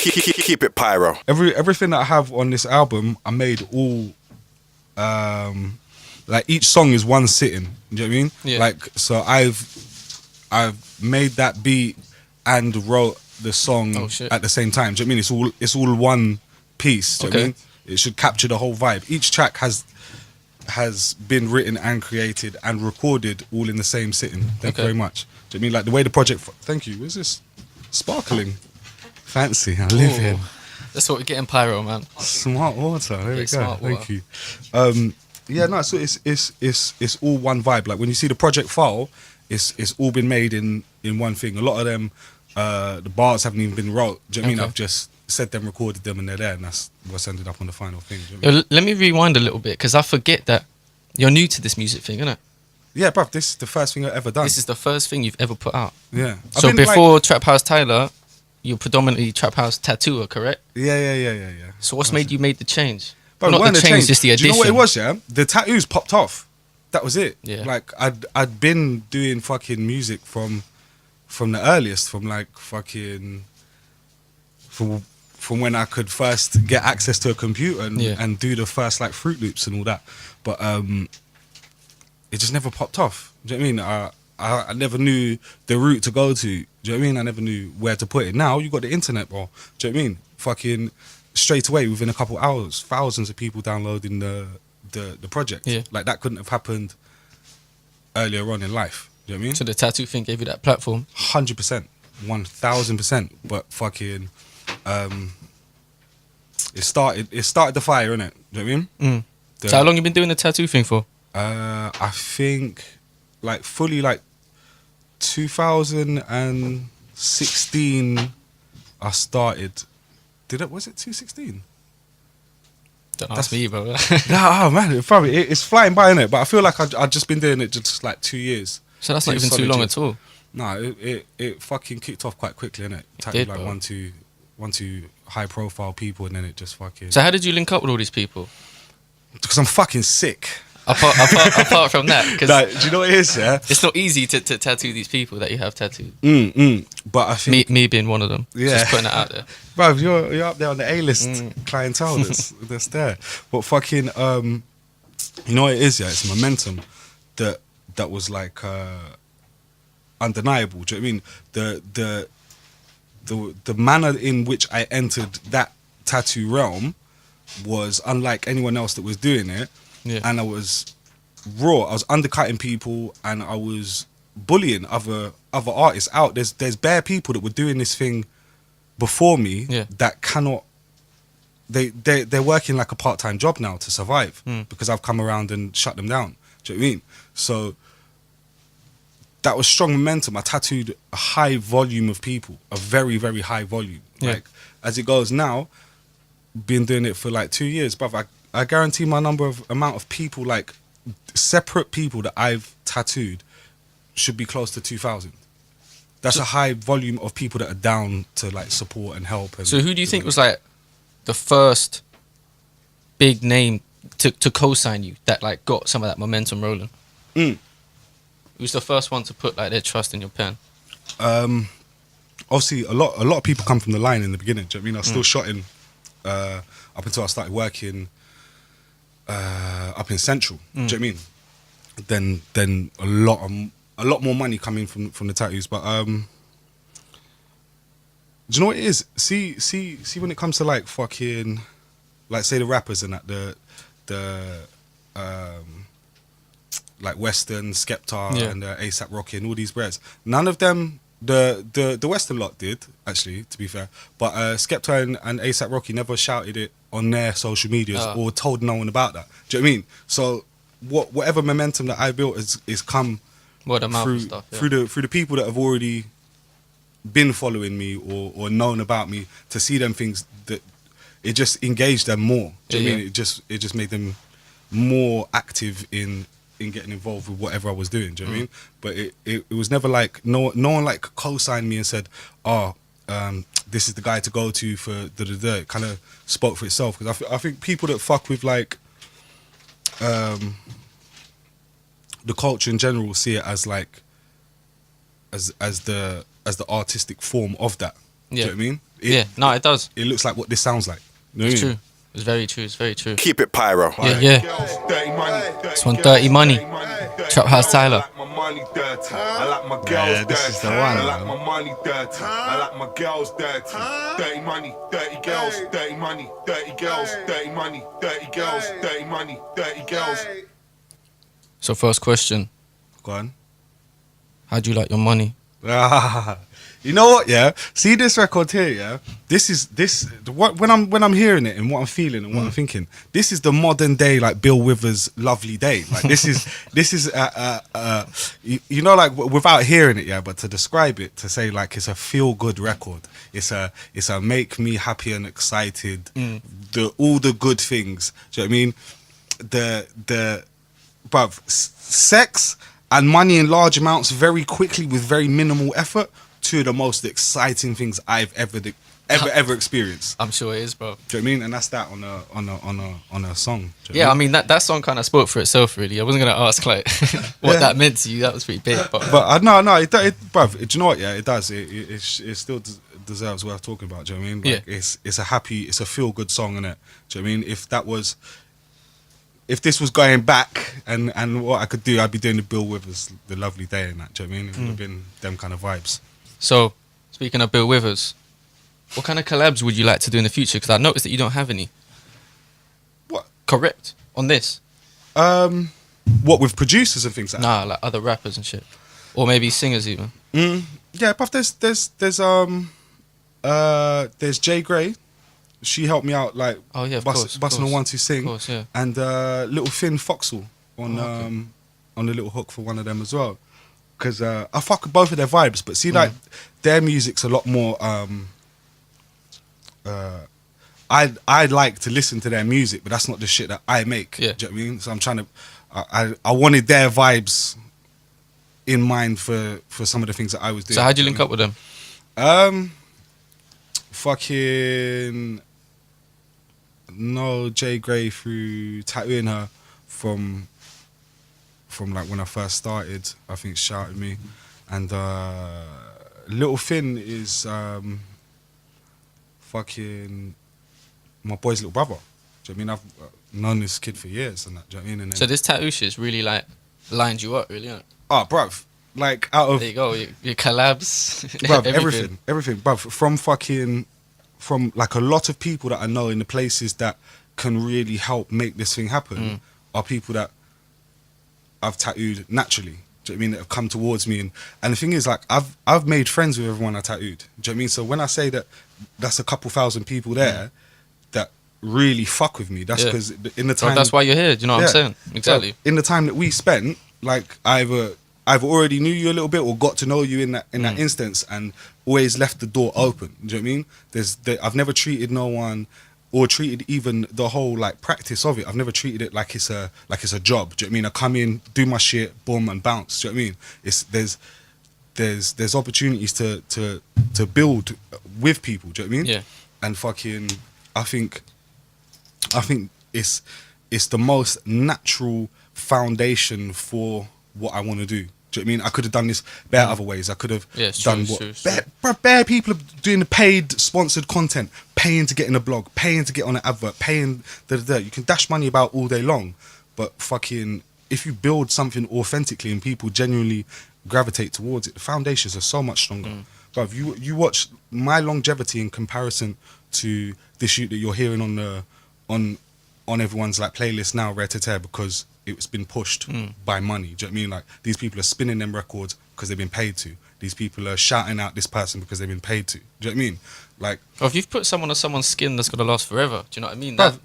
Keep it pyro. Everything that I have on this album, I made all, like each song is one sitting. You know what I mean? Yeah. Like, so I've made that beat and wrote the song at the same time. Do you know what I mean? It's all one piece. Do you know what I mean? It should capture the whole vibe. Each track has been written and created and recorded all in the same sitting. Thank you very much. Do you know what I mean? Like the way the project. Thank you. What's this? Sparkling. Fancy. I live here. That's what we get in Pyro, man. Smart water. There we go. Thank you. Yeah, no. So it's all one vibe. Like when you see the project file, it's all been made in one thing. A lot of them, the bars haven't even been wrote. Do you know what I mean? I've just said them, recorded them, and they're there, and that's what's ended up on the final thing. Do you know what I mean? Let me rewind a little bit because I forget that you're new to this music thing, isn't it? Yeah, bruv, this is the first thing I've ever done. This is the first thing you've ever put out. Yeah. So before Traphouse Tyler, you're predominantly Traphouse tattooer, correct? Yeah. So what's made you make the change? But not the change, just the addition. Do you know what it was, yeah? The tattoos popped off. That was it. Yeah. Like, I'd been doing fucking music from the earliest, from like fucking... From when I could first get access to a computer and do the first like Fruit Loops and all that. But it just never popped off. Do you know what I mean? I never knew the route to go to. Do you know what I mean? I never knew where to put it. Now you got the internet, bro. Do you know what I mean? Fucking straight away within a couple hours, thousands of people downloading the project. Yeah. Like that couldn't have happened earlier on in life. Do you know what I mean? So the tattoo thing gave you that platform? 100%. 1000%. But fucking it started the fire, innit? Do you know what I mean? So how long you been doing the tattoo thing for? I think like fully like 2016 I started. Was it 2016? Don't ask me, bro. Oh man, it's flying by, innit? But I feel like I've just been doing it just like 2 years. So that's not even too long at all. No, it fucking kicked off quite quickly, innit? Tattooed like one, two high profile people, and then it just fucking... So how did you link up with all these people? Because I'm fucking sick. Apart from that, because like, do you know what it is? Yeah, it's not easy to tattoo these people that you have tattooed. But I think me being one of them. Yeah, just putting it out there. Bro, you're up there on the A-list clientele that's there. But fucking, you know what it is? Yeah, it's momentum that was like undeniable. Do you know what I mean? The manner in which I entered that tattoo realm was unlike anyone else that was doing it. Yeah. And I was raw. I was undercutting people, and I was bullying other artists out. There's bare people that were doing this thing before me that cannot. They're working like a part-time job now to survive because I've come around and shut them down. Do you know what I mean? So that was strong momentum. I tattooed a high volume of people, a very, very high volume. Yeah. Like as it goes now, been doing it for like 2 years, bruv. I guarantee my amount of people, like separate people that I've tattooed, should be close to 2,000. That's a high volume of people that are down to like support and help. And so who do you think was like the first big name to co-sign you that like got some of that momentum rolling? Who's the first one to put like their trust in your pen? Obviously, a lot of people come from the line in the beginning. Do you know what I mean? I was still shotting up until I started working up in Central. Do you know what I mean? Then a lot more money coming from the tattoos. But do you know what it is? See when it comes to like fucking, like say the rappers and that the like Western, Skepta and ASAP Rocky and all these breads. None of them, the Western lot did, actually, to be fair. But Skepta and ASAP Rocky never shouted it on their social medias or told no one about that. Do you know what I mean? So whatever momentum that I built is come through the people that have already been following me or known about me, to see them things that it just engaged them more. Do you know what I mean? It just made them more active in getting involved with whatever I was doing. Do you know what I mean? But it was never like no one like co-signed me and said, this is the guy to go to for da-da-da. It kind of spoke for itself, because I think people that fuck with like the culture in general see it as like as the artistic form of that. Do you know what I mean? it does. It looks like what this sounds like. You know It's what I mean? true. It's very true. It's very true. Keep it pyro. Yeah. This one, Dirty Money. Traphouse Tyler. Yeah, this is the one. I like my money dirty. I like my girls dirty. Dirty money, dirty girls, dirty money, dirty girls, dirty money, dirty girls, dirty money, dirty girls. So first question, Go on. how do you like your money? You know what? Yeah. See this record here. Yeah. When I'm hearing it and what I'm feeling and what I'm thinking. This is the modern day like Bill Withers' Lovely Day. Like this is you know, like without hearing it, yeah. But to describe it, to say like it's a feel good record. It's a make me happy and excited. All the good things. Do you know what I mean? Bruv, sex and money in large amounts very quickly with very minimal effort. Two of the most exciting things I've ever experienced. I'm sure it is, bro. Do you know what I mean? And that's that on a song. Do you know Yeah, what I mean that song kind of spoke for itself, really. I wasn't gonna ask like what that meant to you. That was pretty big, but no, bruv, do you know what? Yeah, it does. It still deserves worth talking about. Do you know what I mean? Like, Yeah. it's a feel good song, innit? Do you know what I mean? If this was going back and what I could do, I'd be doing the Bill Withers, the Lovely Day, and that. Do you know what I mean? It would have been them kind of vibes. So, speaking of Bill Withers, what kind of collabs would you like to do in the future? Because I noticed that you don't have any. What? Correct on this? What, with producers and things like that? Nah, like other rappers and shit, or maybe singers even. Yeah, but there's Jay Gray. She helped me out like Oh yeah, of busting course. on one to sing, Of course, yeah. and little Finn Foxall on the little hook for one of them as well. Because I fuck with both of their vibes, but see, like their music's a lot more. I like to listen to their music, but that's not the shit that I make. Yeah. Do you know what I mean? So I'm trying to. I wanted their vibes in mind for some of the things that I was doing. So how'd you link up with them? Fucking no, Jay Gray through tattooing her from like when I first started. I think shouted me, and Little Finn is fucking my boy's little brother. Do you know what I mean? I've known this kid for years and that. Do you know what I mean? And then, So this tattoo shit's really like lined you up, really, innit? oh, bruv, like out of There you go, your collabs, bruv, everything, bruv, from like a lot of people that I know in the places that can really help make this thing happen are people that I've tattooed naturally. Do you know what I mean? That have come towards me, and the thing is, like, I've made friends with everyone I tattooed. Do you know what I mean? So when I say that that's a couple thousand people there that really fuck with me, that's because in the time Well, that's why you're here. Do you know what I'm saying? Exactly. So in the time that we spent, like I've already knew you a little bit or got to know you in that instance, and always left the door open. Do you know what I mean? I've never treated no one, or treated even the whole like practice of it. I've never treated it like it's a job. Do you know what I mean? I come in, do my shit, boom, and bounce. Do you know what I mean? There's opportunities to build with people. Do you know what I mean? Yeah. And fucking, I think it's the most natural foundation for what I want to do. Do you know what I mean? I could have done this bare other ways. I could have done bare people are doing the paid sponsored content, paying to get in a blog, paying to get on an advert, paying You can dash money about all day long, but fucking if you build something authentically and people genuinely gravitate towards it, the foundations are so much stronger. But if you watch my longevity in comparison to this shoot that you're hearing on everyone's like playlist now, rare to tear, because it's been pushed by money. Do you know what I mean? Like, these people are spinning them records because they've been paid to. These people are shouting out this person because they've been paid to. Do you know what I mean? Like, Or if you've put someone on someone's skin that's gonna last forever, do you know what I mean? Bruv.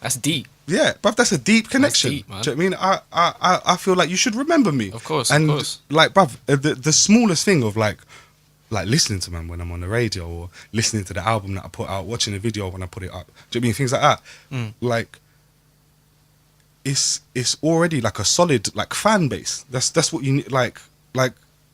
That's deep. yeah, bruv, that's a deep connection. deep, man. Do you know what I mean? I feel like you should remember me. Of course, and of course. like, bruv, the smallest thing of like listening to man when I'm on the radio, or listening to the album that I put out, watching a video when I put it up. Do you know what I mean? Things like that. Like, it's already like a solid like fan base. That's what you need. Like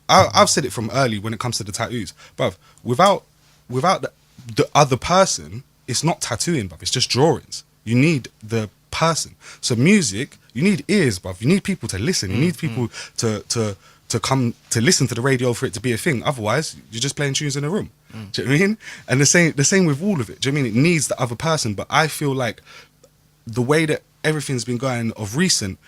I've said it from early when it comes to the tattoos, bruv. Without the other person, it's not tattooing, bruv. It's just drawings. You need the person. So music, you need ears, bruv. You need people to listen. You need people to come to listen to the radio for it to be a thing. Otherwise, you're just playing tunes in a room. Do you know what I mean? And the same with all of it. Do you know what I mean? It needs the other person. But I feel like the way that everything's been going of recent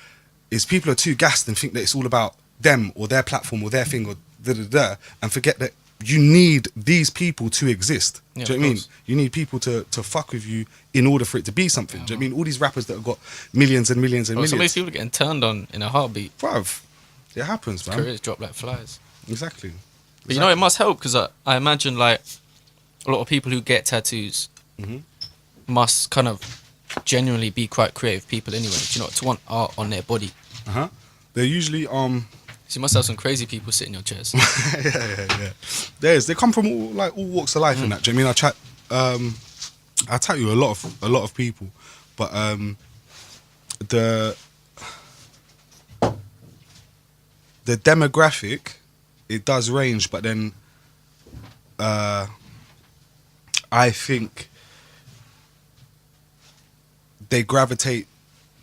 is people are too gassed and think that it's all about them or their platform or their thing or da-da-da, and forget that you need these people to exist. Yeah, do you know what I mean? You need people to fuck with you in order for it to be something. Do you know what I mean? All these rappers that have got millions and millions and millions. Some of these people are getting turned on in a heartbeat. Bruv, it happens, man. Careers drop like flies. Exactly. But you know, it must help because I imagine like a lot of people who get tattoos must kind of genuinely be quite creative people anyway. Do you know, to want art on their body. They're usually So you must have some crazy people sitting in your chairs. yeah. They come from all walks of life and that. Do you know what I mean? I tattoo a lot of people, but the demographic, it does range, but then I think they gravitate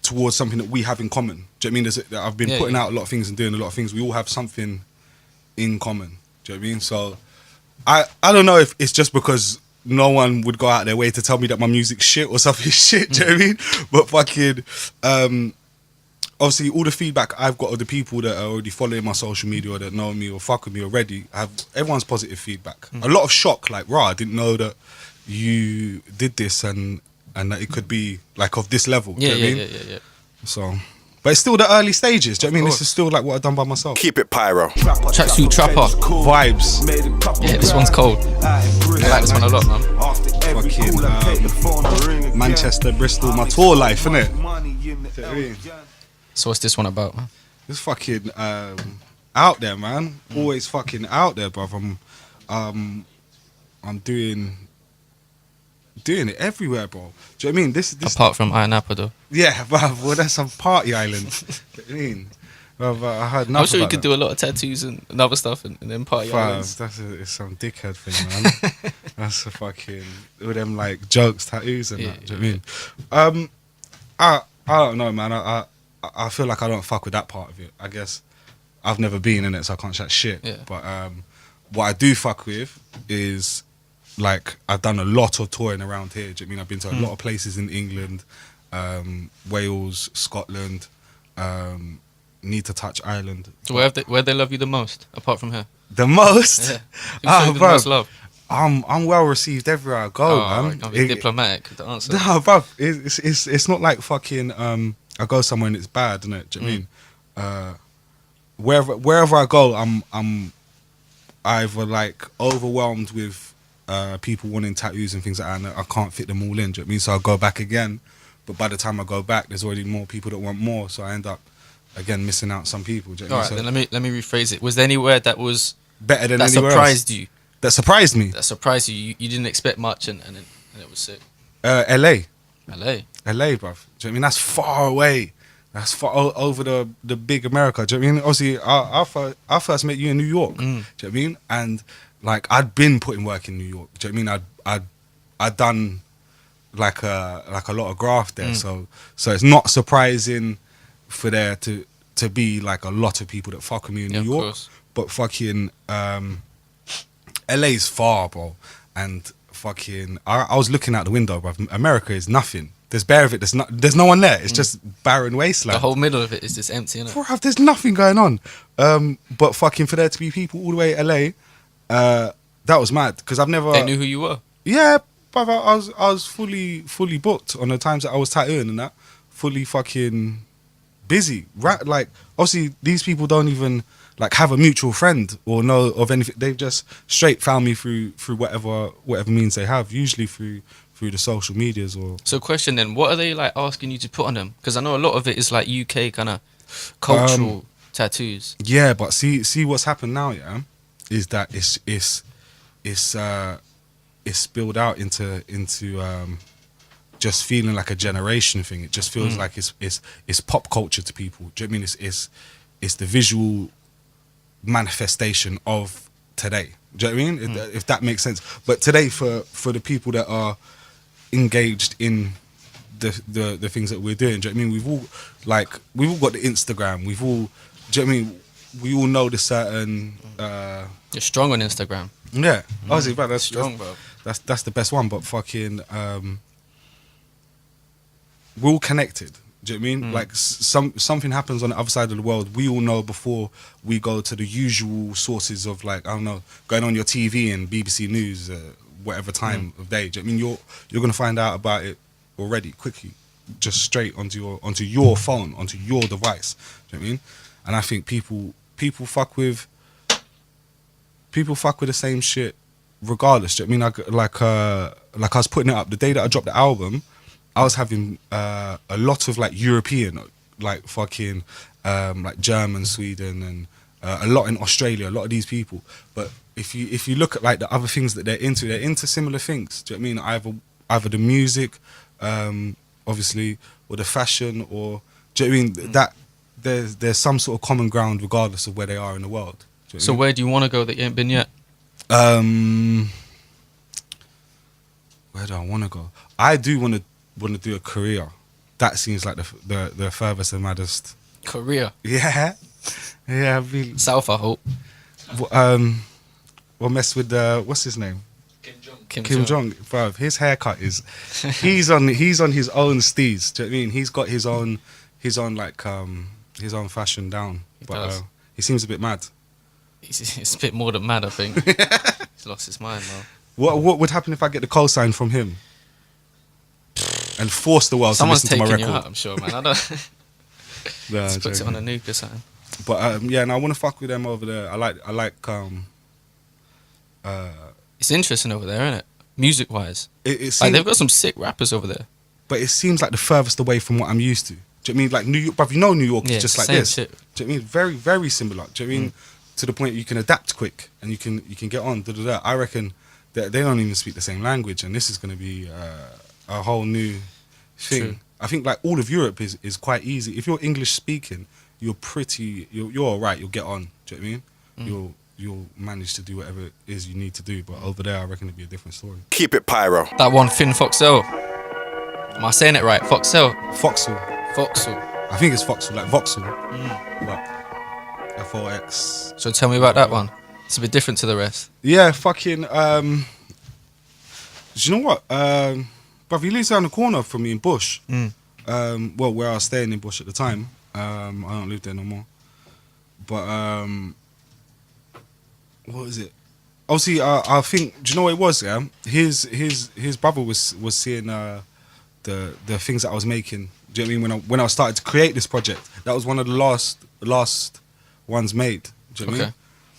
towards something that we have in common. Do you know what I mean? I've been putting out a lot of things and doing a lot of things. We all have something in common. Do you know what I mean? So I don't know if it's just because no one would go out their way to tell me that my music's shit or something shit. Do you know what I mean? But fucking obviously all the feedback I've got of the people that are already following my social media or that know me or fuck with me already, everyone's positive feedback. A lot of shock, like, rah, I didn't know that you did this and that it could be like of this level. Do you know what I mean? Yeah. So, but it's still the early stages. Do you know what I mean? This is still like what I've done by myself. Keep it pyro. Tracksuit Trapper. Vibes. Yeah, this one's cold. I like this one a lot, man. Fucking Manchester, Bristol, my tour life, innit? Do you know what I mean? So what's this one about, man? It's fucking out there, man. Always fucking out there, bruv. I'm doing it everywhere, bro. Do you know what I mean? This Apart from Iron Apple, though. yeah, bruv. Well, that's some party island. Do you know what I mean? Bruv, I heard nothing. I'm sure you about could that. do a lot of tattoos and other stuff and then party Bruv, islands. it's some dickhead thing, man. That's a fucking all them like jokes, tattoos, and that. Do you know what I mean? I don't know, man. I feel like I don't fuck with that part of it. I guess I've never been in it, so I can't chat shit. Yeah. But what I do fuck with is like I've done a lot of touring around here. Do you know what I mean? I've been to a lot of places in England, Wales, Scotland. Need to touch Ireland. So where they love you the most, apart from here? The most? Yeah. Who showed you the most love? I'm well received everywhere I go, man. I'm being diplomatic. The answer. No, bruv, it's not like fucking. I go somewhere and it's bad, isn't it? Do you know what I mean? Wherever I go, I'm either like overwhelmed with people wanting tattoos and things like that, and I can't fit them all in. Do you know what I mean? So I go back again, but by the time I go back, there's already more people that want more, so I end up again missing out some people. Do you know what I mean? All right, then let me rephrase it. Was there anywhere that was better than that anywhere surprised else? you? That surprised me. That surprised you. You didn't expect much, and it was sick. LA, LA, bruv. Do you know what I mean? That's far away. That's far over the big America. Do you know what I mean? Obviously, I first met you in New York. Do you know what I mean? And like I'd been putting work in New York. Do you know what I mean? I'd done like a lot of graft there. So it's not surprising for there to be like a lot of people that fuck with me in New York. Course. But fucking LA's far, bro. And fucking I was looking out the window, bro. America is nothing. There's bare of it. There's no one there. It's just barren wasteland. The whole middle of it is just empty, innit? Bro, there's nothing going on. But fucking for there to be people all the way to LA, that was mad. Because I've never. They knew who you were. Yeah, but I was fully booked on the times that I was tattooing and that. Fully fucking busy. Right? Like obviously these people don't even like have a mutual friend or know of anything. They've just straight found me through whatever means they have. Usually through the social medias or. So question then, what are they like asking you to put on them? Because I know a lot of it is like UK kind of cultural tattoos. Yeah, but see what's happened now, yeah, is that it's spilled out into just feeling like a generation thing. It just feels like it's pop culture to people. Do you know what I mean? It's the visual manifestation of today. Do you know what I mean? If that makes sense. But today for the people that are engaged in the things that we're doing, do you know what I mean? We've all got the Instagram. We've all, do you know what I mean? We all know the certain You're strong on Instagram. Yeah, obviously, but that's strong, bro. That's the best one. But fucking, we're all connected. Do you know what I mean? Like something happens on the other side of the world, we all know before we go to the usual sources of, like, I don't know, going on your TV and BBC News, whatever time of day. Do you know what I mean? You're gonna find out about it already quickly, just straight onto your phone, onto your device. Do you know what I mean? And I think people fuck with the same shit regardless. Do you know what I mean? Like I was putting it up the day that I dropped the album. I was having a lot of like European, like fucking like German, Sweden, and a lot in Australia. A lot of these people. But if you look at like the other things that they're into similar things. Do you know what I mean? Either the music, obviously, or the fashion, or do you know what I mean? That there's some sort of common ground regardless of where they are in the world. Do you know what I So mean? where do you want to go that you ain't been yet? Where do I want to go? I do want to do a Korea. That seems like the furthest and maddest. Korea. Yeah, yeah. South, I hope. We'll mess with what's his name? Kim Jong. Bro, his haircut is. he's on his own steez. Do you know what I mean? He's got his own like his own fashion down. Does. He seems a bit mad. It's a bit more than mad, I think. He's lost his mind, bro. What would happen if I get the cosign from him? And force the world Someone's to listen to my taking you record. out, I'm sure, man. I don't. Nah, Just puts it joking. on a nuke or something. But yeah, and I want to fuck with them over there. I like It's interesting over there, isn't it? Music-wise. it Like, seems, they've got some sick rappers over there. but it seems like the furthest away from what I'm used to. Do you know what I mean? Like New York, bruv, you know New York Yeah, is just like same this. shit. Do you know what I mean? Very, very similar. Do you know what I mean? To the point you can adapt quick and you can get on. I reckon that they don't even speak the same language, and this is going to be a whole new thing. True. I think like all of Europe is quite easy. If you're English speaking, you're all right. You'll get on. Do you know what I mean? You'll manage to do whatever it is you need to do. But over there, I reckon it'd be a different story. Keep it pyro. That one, Finn Foxel. Am I saying it right? Foxel. Foxhole. Foxel. I think it's Foxhole, like Vauxhall. But FOX. So tell me about that one. It's a bit different to the rest. Yeah, fucking. Do you know what? Bruv, he lives around the corner from me in Bush. Well, where I was staying in Bush at the time. I don't live there no more. But what is it? Obviously, I think. Do you know what it was? Yeah, his brother was seeing the things that I was making. Do you know what I mean? When I started to create this project, that was one of the last ones made. Do you know what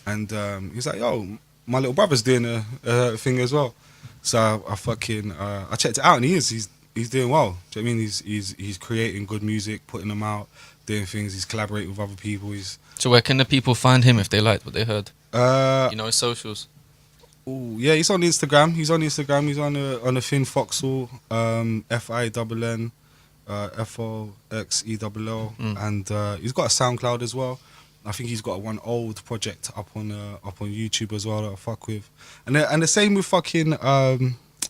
I mean? And he's like, "Yo, my little brother's doing a thing as well." So I fucking I checked it out, and he's doing well. Do you know what I mean? He's creating good music, putting them out, doing things. He's collaborating with other people. So where can the people find him if they liked what they heard? You know, his socials. Ooh, yeah, he's on Instagram. He's on the Finn Foxhole, FINN, FOXELL, and he's got a SoundCloud as well. I think he's got one old project up on YouTube as well that I fuck with, and the same with fucking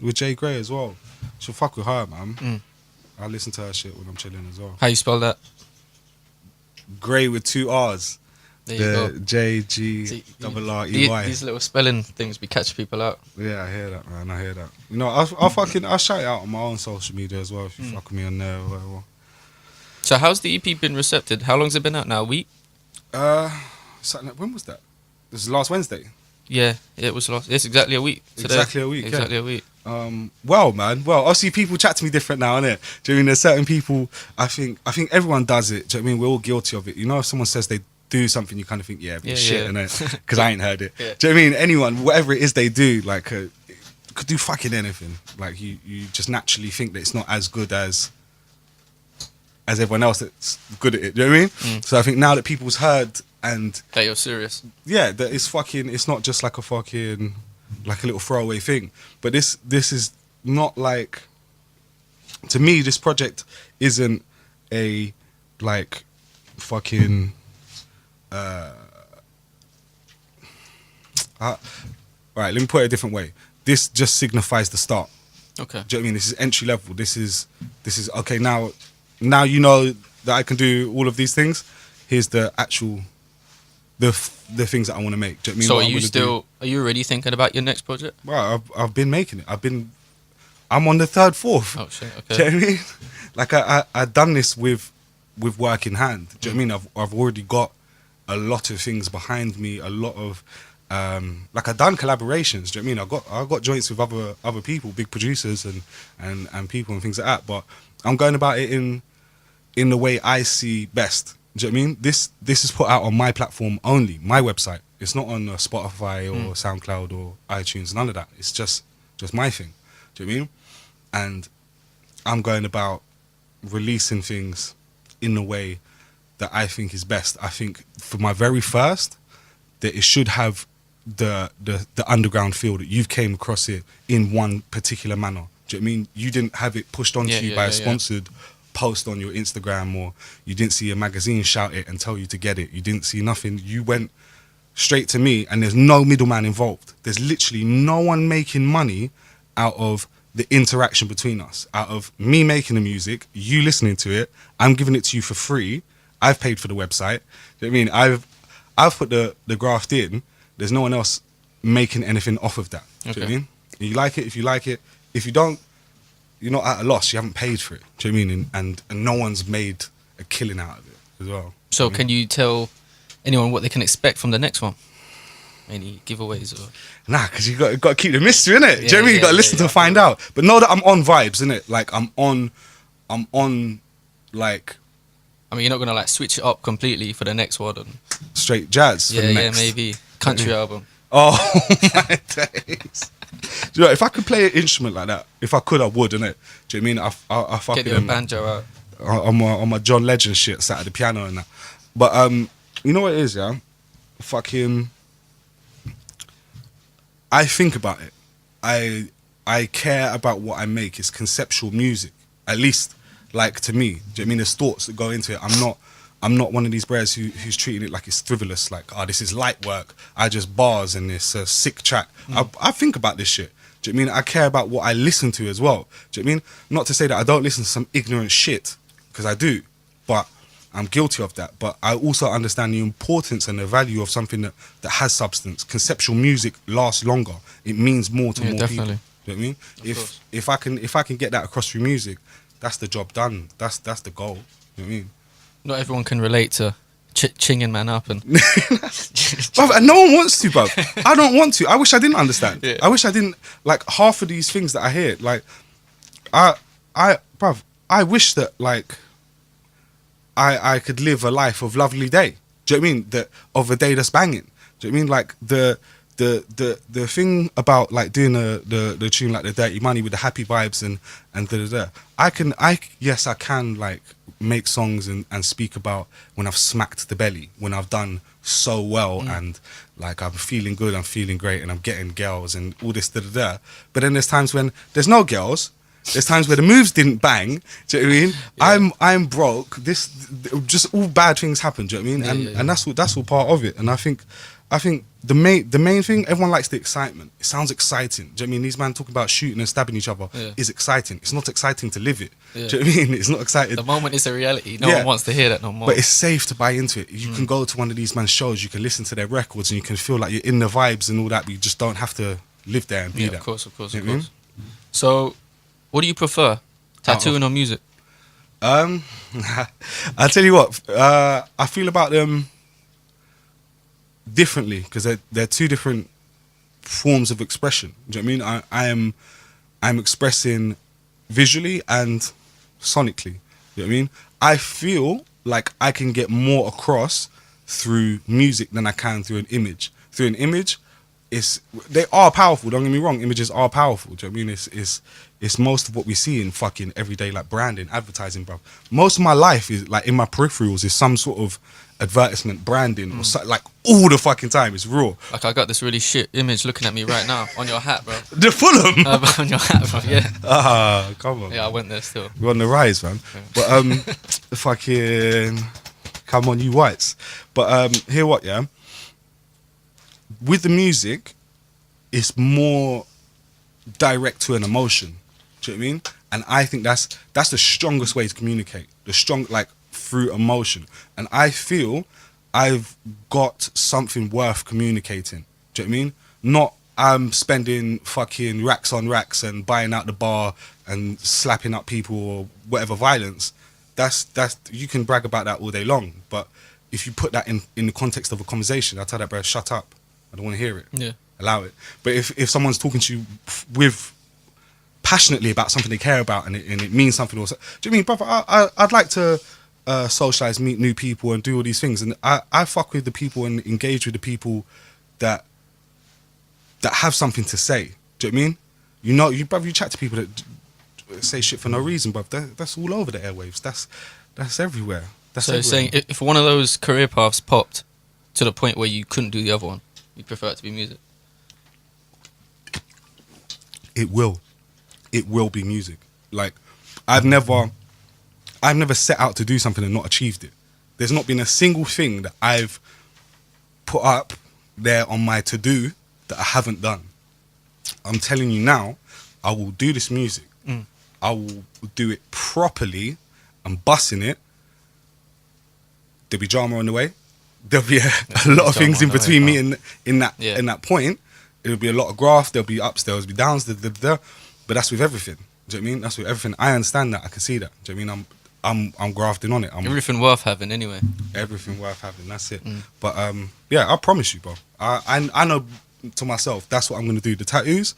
with Jay Gray as well. She'll fuck with her, man. I listen to her shit when I'm chilling as well. How you spell that? Gray with 2 R's. There you go. JGRREY. These little spelling things be catching people out. Yeah, I hear that, man. I hear that. You know, I'll shout it out on my own social media as well if you fuck with me on there or whatever. So how's the EP been recepted? How long's it been out now? A week? When was that? This was last Wednesday. Yeah, it was last. It's exactly a week today. Exactly a week. Exactly yeah. a week. Well, man. Well, obviously people chat to me different now, innit? Do you know what I mean? There's certain people. I think everyone does it. Do you know what I mean? We're all guilty of it. You know, if someone says they do something, you kind of think, yeah, shit, innit? Because I ain't heard it. Yeah. Do you know what I mean? Anyone, whatever it is they do, like, could do fucking anything. Like, you just naturally think that it's not as good as everyone else that's good at it. Do you know what I mean? So I think now that people's heard and That you're serious. yeah, that it's not just like a fucking like a little throwaway thing. But this is not like, to me, this project isn't a like fucking right, let me put it a different way. This just signifies the start. Okay. Do you know what I mean? This is entry level. This is okay. Now you know that I can do all of these things. Here's the actual the things that I want to make. Do you know what I mean? So What are you already thinking about your next project? Well, I've been making it. I'm on the third, fourth. Oh shit, Do you okay. know what I mean? Like I've done this with work in hand. Do you know what I mean? I've already got a lot of things behind me. A lot of like I've done collaborations. Do you know what I mean? I got joints with other people, big producers and people and things like that. But I'm going about it in the way I see best. Do you know what I mean? This is put out on my platform only, my website. It's not on Spotify or SoundCloud or iTunes. None of that. It's just my thing. Do you know what I mean? And I'm going about releasing things in the way that I think is best. I think for my very first, that it should have the underground feel that you've came across it in one particular manner. Do you know what I mean? You didn't have it pushed onto you by a sponsored post on your Instagram, or you didn't see a magazine shout it and tell you to get it. You didn't see nothing. You went straight to me, and there's no middleman involved. There's literally no one making money out of the interaction between us, out of me making the music, you listening to it, I'm giving it to you for free. I've paid for the website. Do you know what I mean? I've put the graft in. There's no one else making anything off of that. Do you know what I mean? You like it if you like it. If you don't, you're not at a loss. You haven't paid for it. Do you know what I mean? And no one's made a killing out of it as well. So can you tell anyone what they can expect from the next one? Any giveaways or? Nah, because you got to keep the mystery, innit? Do you know what I mean? You Yeah, got to listen to find out. But know that I'm on vibes, innit? Like I'm on, like. I mean, you're not gonna like switch it up completely for the next one. And Straight jazz for the next. maybe country album. Oh my days! Do you know, if I could play an instrument like that, if I could, I would, innit? Do you know what I mean? I fucking Get your banjo out. on my John Legend shit, sat at the piano and that. But you know what it is, yeah? Fucking. I think about it. I care about what I make. It's conceptual music, at least, like to me. Do you know what I mean? There's thoughts that go into it. I'm not one of these bros who's treating it like it's frivolous. Like, this is light work. I just bars and it's a sick track. I think about this shit. Do you know what I mean? I care about what I listen to as well. Do you know what I mean? Not to say that I don't listen to some ignorant shit, because I do, but I'm guilty of that. But I also understand the importance and the value of something that has substance. Conceptual music lasts longer. It means more to more definitely. people. Do you know what I mean? course. If I can get that across through music, that's the job done. That's the goal. You know what I mean? Not everyone can relate to chinging man up and. Bruv, and no one wants to, bruv. I don't want to. I wish I didn't understand. Yeah. I wish I didn't, like, half of these things that I hear, like, bruv, I wish that, like, I could live a life of lovely day. Do you know what I mean? Of a day that's banging. Do you know what I mean? Like, the thing about, like, doing the tune, like, the Dirty Money with the happy vibes and da-da-da. I can, like, make songs and speak about when I've smacked the belly, when I've done so well and, like, I'm feeling good, I'm feeling great, and I'm getting girls and all this da-da-da. But then there's times when there's no girls. There's times where the moves didn't bang. Do you know what I mean? Yeah. I'm broke. This just all bad things happen. Do you know what I mean? And that's all part of it. And I think the main thing, everyone likes the excitement. It sounds exciting. Do you know what I mean? These men talking about shooting and stabbing each other is exciting. It's not exciting to live it. Yeah. Do you know what I mean? It's not exciting. The moment it's a reality. No one wants to hear that no more. But it's safe to buy into it. You can go to one of these men's shows. You can listen to their records and you can feel like you're in the vibes and all that. But you just don't have to live there and be there. Of course. You know what I mean? So, what do you prefer, tattooing or music? I'll tell you what. I feel about them differently because they're two different forms of expression. Do you know what I mean? I'm expressing visually and sonically. You know what I mean? I feel like I can get more across through music than I can through an image. Through an image, they are powerful. Don't get me wrong. Images are powerful. Do you know what I mean? It's most of what we see in fucking everyday, like, branding, advertising, bro. Most of my life is, like, in my peripherals is some sort of advertisement, branding, or so, like, all the fucking time. It's raw. Like, I got this really shit image looking at me right now on your hat, bro. The Fulham? On your hat, bro, yeah. Come on. Yeah, I went there still. We're on the rise, man. Yeah. But, fucking, come on, you whites. But, hear what, yeah? With the music, it's more direct to an emotion. Do you know what I mean? And I think that's the strongest way to communicate. Like, through emotion. And I feel I've got something worth communicating. Do you know what I mean? Not I'm spending fucking racks on racks and buying out the bar and slapping up people or whatever violence. That's you can brag about that all day long, but if you put that in the context of a conversation, I tell that bro, shut up. I don't want to hear it. Yeah. Allow it. But if someone's talking to you with passionately about something they care about and it means something, or do you know what I mean, brother? I'd like to socialize, meet new people, and do all these things, and I fuck with the people and engage with the people that have something to say. Do you know what I mean? You know, you chat to people that say shit for no reason, bruv. That's all over the airwaves. That's everywhere. That's so everywhere. saying if one of those career paths popped to the point where you couldn't do the other one, you'd prefer it to be music? It will be music. Like I've never set out to do something and not achieved it. There's not been a single thing that I've put up there on my to-do that I haven't done. I'm telling you now, I will do this music. I will do it properly and busting it. There'll be drama on the way. There'll be a lot of things in between me and in that point. It'll be a lot of graft. There'll be ups, there'll be downs, but that's with everything. Do you know what I mean? That's with everything. I understand that. I can see that. Do you know what I mean? I'm grafting on it. Everything worth having, anyway. Everything worth having. That's it. But yeah, I promise you, bro. I know to myself that's what I'm gonna do. The tattoos,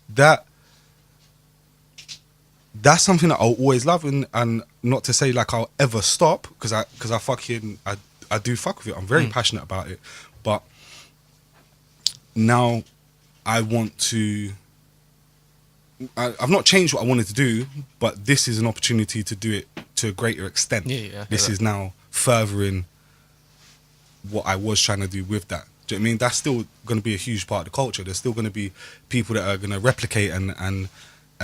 that's something that I'll always love, and not to say like I'll ever stop, because I do fuck with it. I'm very passionate about it, but now I want to. I've not changed what I wanted to do, but this is an opportunity to do it to a greater extent. Yeah. This is now furthering what I was trying to do with that. Do you know what I mean? That's still going to be a huge part of the culture. There's still going to be people that are going to replicate and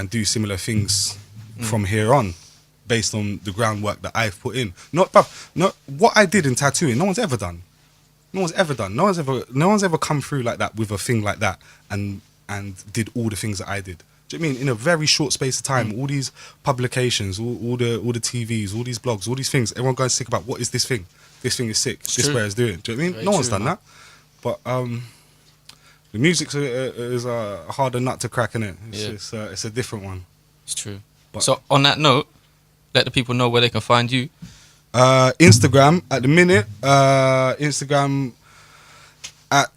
do similar things from here on, based on the groundwork that I've put in. Not what I did in tattooing. No one's ever done. No one's ever come through like that with a thing like that and did all the things that I did. Do you know what I mean? In a very short space of time, all these publications, all the TVs, all these blogs, all these things, everyone goes sick about what is this thing? This thing is sick. It's this true. way is doing. Do you know what I mean? Very No one's true, done man. that. But the music is a harder nut to crack, innit? It's a different one. It's true. But- So on that note, let the people know where they can find you. Instagram at the minute. Instagram at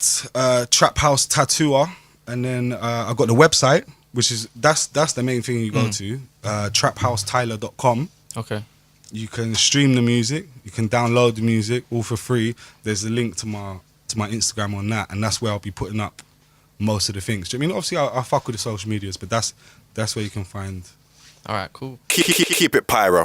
Traphouse Tattooer, and then I've got the website, which is that's the main thing you go to. Traphousetyler.com. Okay. You can stream the music. You can download the music all for free. There's a link to my Instagram on that, and that's where I'll be putting up most of the things. Do you know what I mean? Obviously, I fuck with the social medias, but that's where you can find. All right. Cool. Keep it pyro.